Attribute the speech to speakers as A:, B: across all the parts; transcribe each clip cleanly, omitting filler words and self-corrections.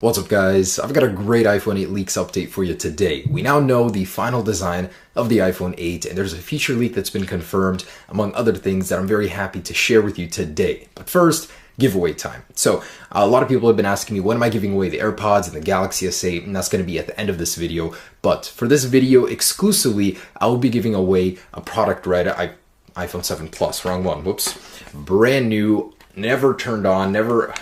A: What's up guys, I've got a great iPhone 8 leaks update for you today. We now know the final design of the iPhone 8 and there's a feature leak that's been confirmed among other things that I'm very happy to share with you today. But first, giveaway time. So a lot of people have been asking me when am I giving away the AirPods and the Galaxy S8, and that's going to be at the end of this video. But for this video exclusively, I will be giving away a product iPhone 7 Plus, wrong one, whoops. Brand new, never turned on, never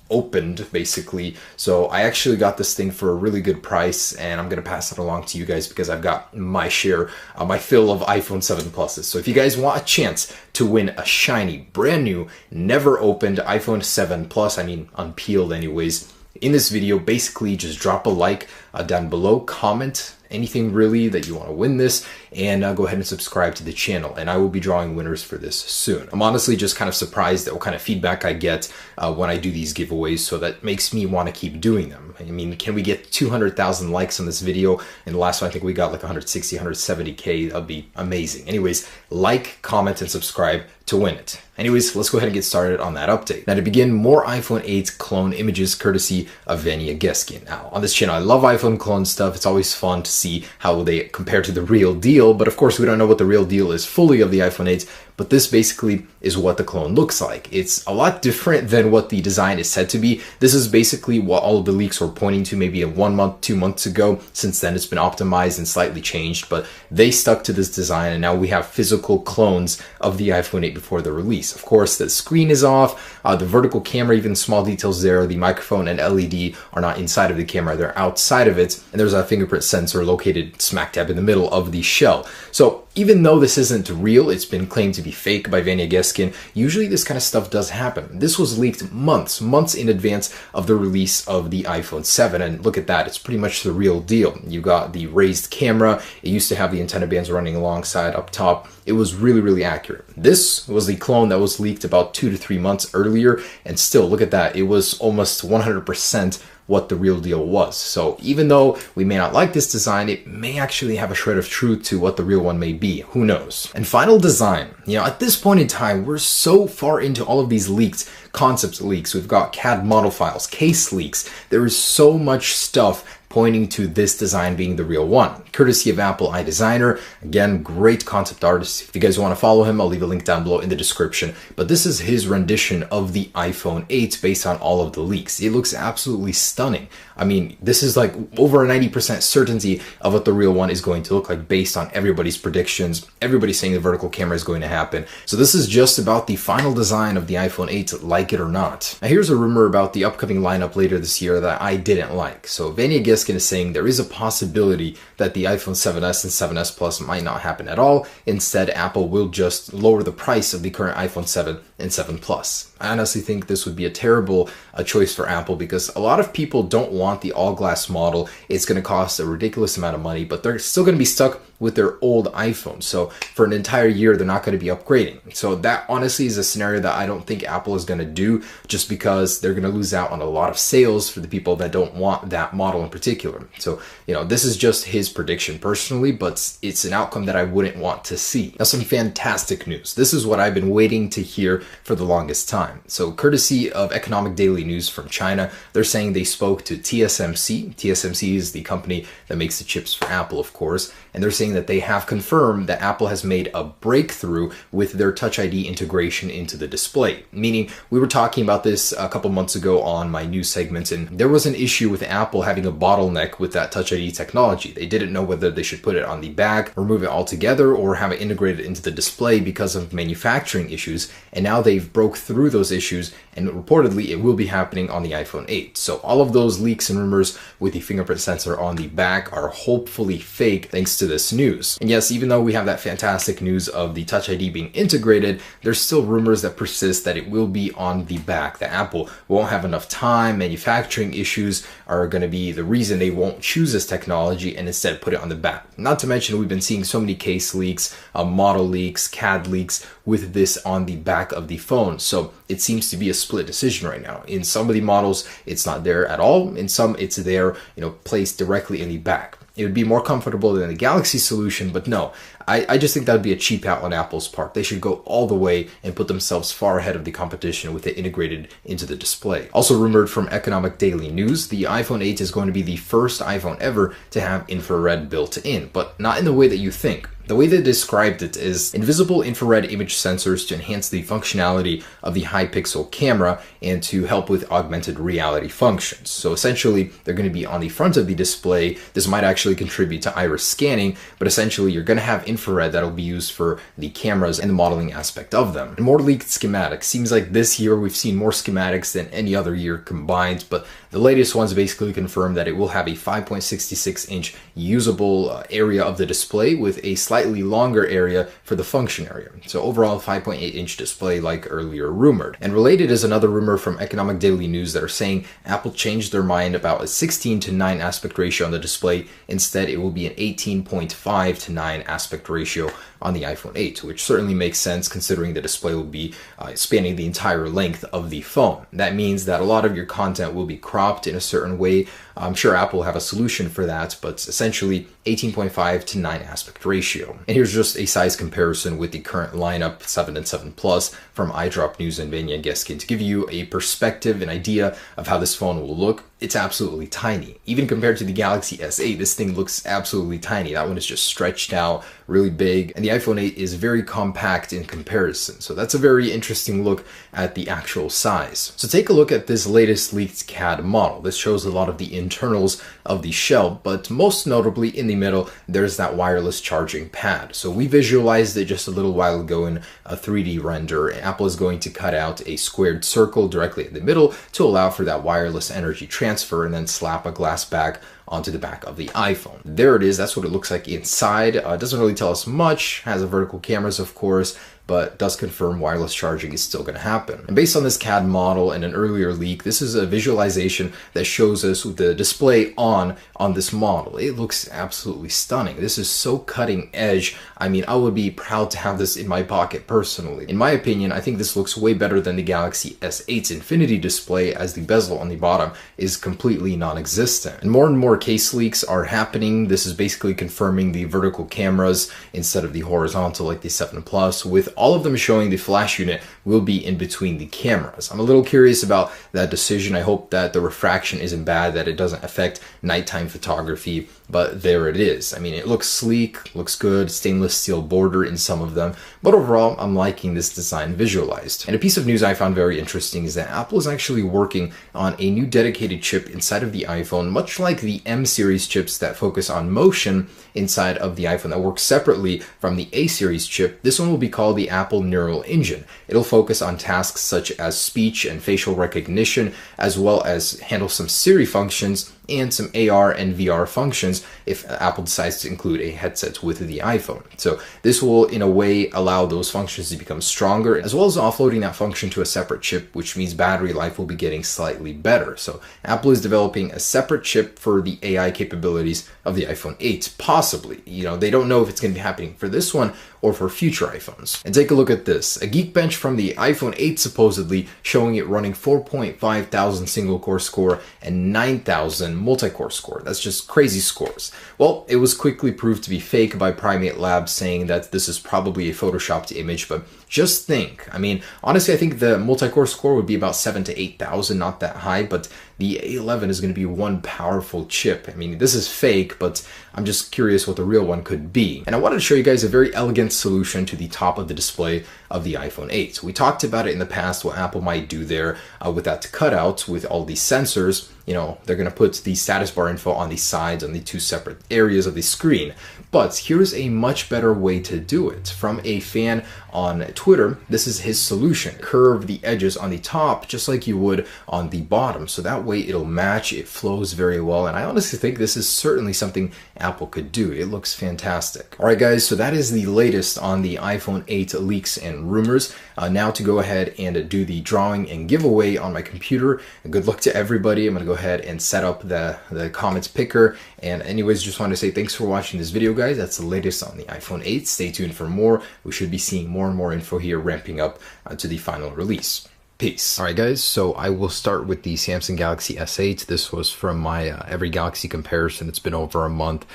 A: opened basically. So I actually got this thing for a really good price and I'm gonna pass it along to you guys because I've got my share, my fill of iPhone 7 Pluses. So if you guys want a chance to win a shiny, brand new, never opened iPhone 7 Plus, I mean unpeeled anyways, in this video, basically just drop a like down below, comment anything really that you want to win this, and go ahead and subscribe to the channel, and I will be drawing winners for this soon. I'm honestly just kind of surprised at what kind of feedback I get when I do these giveaways, so that makes me want to keep doing them. I mean, can we get 200,000 likes on this video? And the last one, I think we got like 160, 170K. That'd be amazing. Anyways, like, comment, and subscribe to win it. Anyways, let's go ahead and get started on that update. Now to begin, more iPhone 8 clone images courtesy of Vanya Geskin. Now on this channel, I love iPhone clone stuff. It's always fun to see how they compare to the real deal, but of course we don't know what the real deal is fully of the iPhone 8, but this basically is what the clone looks like. It's a lot different than what the design is said to be. This is basically what all of the leaks were pointing to maybe 1 month, 2 months ago. Since then it's been optimized and slightly changed, but they stuck to this design and now we have physical clones of the iPhone 8 before the release. Of course, the screen is off, the vertical camera, even small details there, the microphone and LED are not inside of the camera, they're outside of it, and there's a fingerprint sensor located smack dab in the middle of the shell. So even though this isn't real, it's been claimed to be fake by Vanya Geskin, usually this kind of stuff does happen. This was leaked months in advance of the release of the iPhone 7, and look at that, it's pretty much the real deal. You got the raised camera, it used to have the antenna bands running alongside up top. It was really accurate. This was the clone that was leaked about 2 to 3 months earlier, and still, look at that, it was almost 100% what the real deal was. So even though we may not like this design, it may actually have a shred of truth to what the real one may be. Who knows? And final design. You know, at this point in time, we're so far into all of these leaked concept leaks. We've got CAD model files, case leaks. There is so much stuff pointing to this design being the real one. Courtesy of Apple iDesigner. Again, great concept artist. If you guys want to follow him, I'll leave a link down below in the description. But this is his rendition of the iPhone 8 based on all of the leaks. It looks absolutely stunning. I mean, this is like over a 90% certainty of what the real one is going to look like based on everybody's predictions. Everybody's saying the vertical camera is going to happen. So this is just about the final design of the iPhone 8, like it or not. Now here's a rumor about the upcoming lineup later this year that I didn't like. So Vanya Geskin is saying there is a possibility that the iPhone 7s and 7s Plus might not happen at all. Instead, Apple will just lower the price of the current iPhone 7 and 7 Plus. I honestly think this would be a terrible choice for Apple because a lot of people don't want the all-glass model. It's going to cost a ridiculous amount of money, but they're still going to be stuck with their old iPhone. So for an entire year, they're not going to be upgrading. So that honestly is a scenario that I don't think Apple is going to do, just because they're going to lose out on a lot of sales for the people that don't want that model in particular. So, you know, this is just his prediction personally, but it's an outcome that I wouldn't want to see. Now, some fantastic news. This is what I've been waiting to hear for the longest time. So courtesy of Economic Daily News from China, they're saying they spoke to TSMC. TSMC is the company that makes the chips for Apple, of course, and they're saying that they have confirmed that Apple has made a breakthrough with their Touch ID integration into the display. Meaning, we were talking about this a couple months ago on my news segment, and there was an issue with Apple having a bottleneck with that Touch ID technology. They didn't know whether they should put it on the back, remove it altogether, or have it integrated into the display because of manufacturing issues, and now they've broke through those issues, and reportedly it will be happening on the iPhone 8. So all of those leaks and rumors with the fingerprint sensor on the back are hopefully fake thanks to this news. And yes, even though we have that fantastic news of the Touch ID being integrated, there's still rumors that persist that it will be on the back, that Apple won't have enough time, manufacturing issues are going to be the reason they won't choose this technology and instead put it on the back. Not to mention, we've been seeing so many case leaks, model leaks, CAD leaks with this on the back of the phone. So it seems to be a split decision right now. In some of the models, it's not there at all. In some, it's there, placed directly in the back. It would be more comfortable than the Galaxy solution, but no, I just think that would be a cheap out on Apple's part. They should go all the way and put themselves far ahead of the competition with it integrated into the display. Also rumored from Economic Daily News, the iPhone 8 is going to be the first iPhone ever to have infrared built in, but not in the way that you think. The way they described it is invisible infrared image sensors to enhance the functionality of the high pixel camera and to help with augmented reality functions. So essentially, they're going to be on the front of the display. This might actually contribute to iris scanning, but essentially you're going to have infrared that'll be used for the cameras and the modeling aspect of them. And more leaked schematics. Seems like this year we've seen more schematics than any other year combined, but the latest ones basically confirm that it will have a 5.66-inch usable area of the display with a slightly longer area for the function area. So overall 5.8-inch display like earlier rumored. And related is another rumor from Economic Daily News that are saying Apple changed their mind about a 16:9 aspect ratio on the display. Instead, it will be an 18.5:9 aspect ratio on the iPhone 8, which certainly makes sense considering the display will be spanning the entire length of the phone. That means that a lot of your content will be cropped in a certain way. I'm sure Apple will have a solution for that, but essentially 18.5:9 aspect ratio. And here's just a size comparison with the current lineup 7 and 7 Plus from iDrop News and Vania Geskin to give you a perspective, an idea of how this phone will look. It's absolutely tiny. Even compared to the Galaxy S8, this thing looks absolutely tiny. That one is just stretched out, really big, and the iPhone 8 is very compact in comparison. So that's a very interesting look at the actual size. So take a look at this latest leaked CAD model. This shows a lot of the internals of the shell, but most notably in the middle, there's that wireless charging pad. So we visualized it just a little while ago in a 3D render. Apple is going to cut out a squared circle directly in the middle to allow for that wireless energy transfer and then slap a glass back onto the back of the iPhone. There it is. That's what it looks like inside. It doesn't really tell us much. Has a vertical cameras, of course, but does confirm wireless charging is still going to happen. And based on this CAD model and an earlier leak, this is a visualization that shows us the display on this model. It looks absolutely stunning. This is so cutting edge. I mean, I would be proud to have this in my pocket personally. In my opinion, I think this looks way better than the Galaxy S8's Infinity display, as the bezel on the bottom is completely non-existent. And more case leaks are happening. This is basically confirming the vertical cameras instead of the horizontal like the 7 Plus, with all of them showing the flash unit will be in between the cameras. I'm a little curious about that decision. I hope that the refraction isn't bad, that it doesn't affect nighttime photography, but there it is. I mean, it looks sleek, looks good, stainless steel border in some of them, but overall, I'm liking this design visualized. And a piece of news I found very interesting is that Apple is actually working on a new dedicated chip inside of the iPhone, much like the M series chips that focus on motion inside of the iPhone that works separately from the A series chip. This one will be called the Apple Neural Engine. It'll focus on tasks such as speech and facial recognition, as well as handle some Siri functions and some AR and VR functions if Apple decides to include a headset with the iPhone. So this will, in a way, allow those functions to become stronger, as well as offloading that function to a separate chip, which means battery life will be getting slightly better. So Apple is developing a separate chip for the AI capabilities of the iPhone 8, possibly. You know, they don't know if it's going to be happening for this one or for future iPhones. And take a look at this. A Geekbench from the iPhone 8 supposedly showing it running 4.5 thousand single-core score and 9,000 multi-core score. That's just crazy scores. Well, it was quickly proved to be fake by Primate Labs, saying that this is probably a photoshopped image, but just think. I mean, honestly, I think the multi-core score would be about 7,000 to 8,000, not that high, but the A11 is going to be one powerful chip. I mean, this is fake, but I'm just curious what the real one could be. And I wanted to show you guys a very elegant solution to the top of the display of the iPhone 8. We talked about it in the past, what Apple might do there with that cutout, with all these sensors. You know, they're going to put the status bar info on the sides, on the two separate areas of the screen. But here's a much better way to do it. From a fan on Twitter, this is his solution. Curve the edges on the top just like you would on the bottom. So that way it'll match, it flows very well. And I honestly think this is certainly something Apple could do. It looks fantastic. All right, guys, so that is the latest on the iPhone 8 leaks and rumors. Now to go ahead and do the drawing and giveaway on my computer. Good luck to everybody. I'm going to go ahead and set up the comments picker. And anyways, just want to say thanks for watching this video, guys. That's the latest on the iPhone 8. Stay tuned for more. We should be seeing more and more info here ramping up to the final release. Peace. All right, guys, so I will start with the Samsung Galaxy S8. This was from my Every Galaxy comparison. It's been over a month,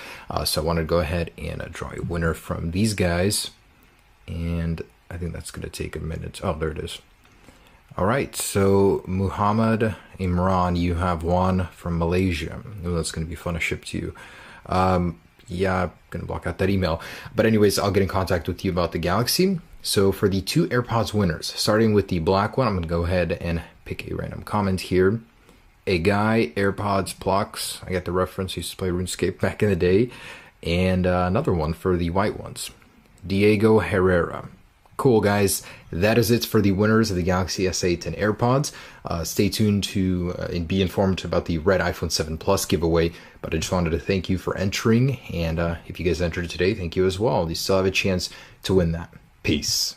A: so I want to go ahead and draw a winner from these guys. And I think that's going to take a minute. Oh, there it is. All right, so Muhammad Imran, you have won from Malaysia. Oh, that's going to be fun to ship to you. Yeah, I'm going to block out that email. But anyways, I'll get in contact with you about the Galaxy. So for the 2 AirPods winners, starting with the black one, I'm going to go ahead and pick a random comment here. A guy, AirPods Plux. I got the reference. Used to play RuneScape back in the day. And another one for the white ones. Diego Herrera. Cool, guys. That is it for the winners of the Galaxy S8 and AirPods. Stay tuned to and be informed about the red iPhone 7 Plus giveaway. But I just wanted to thank you for entering. And if you guys entered today, thank you as well. You still have a chance to win that. Peace.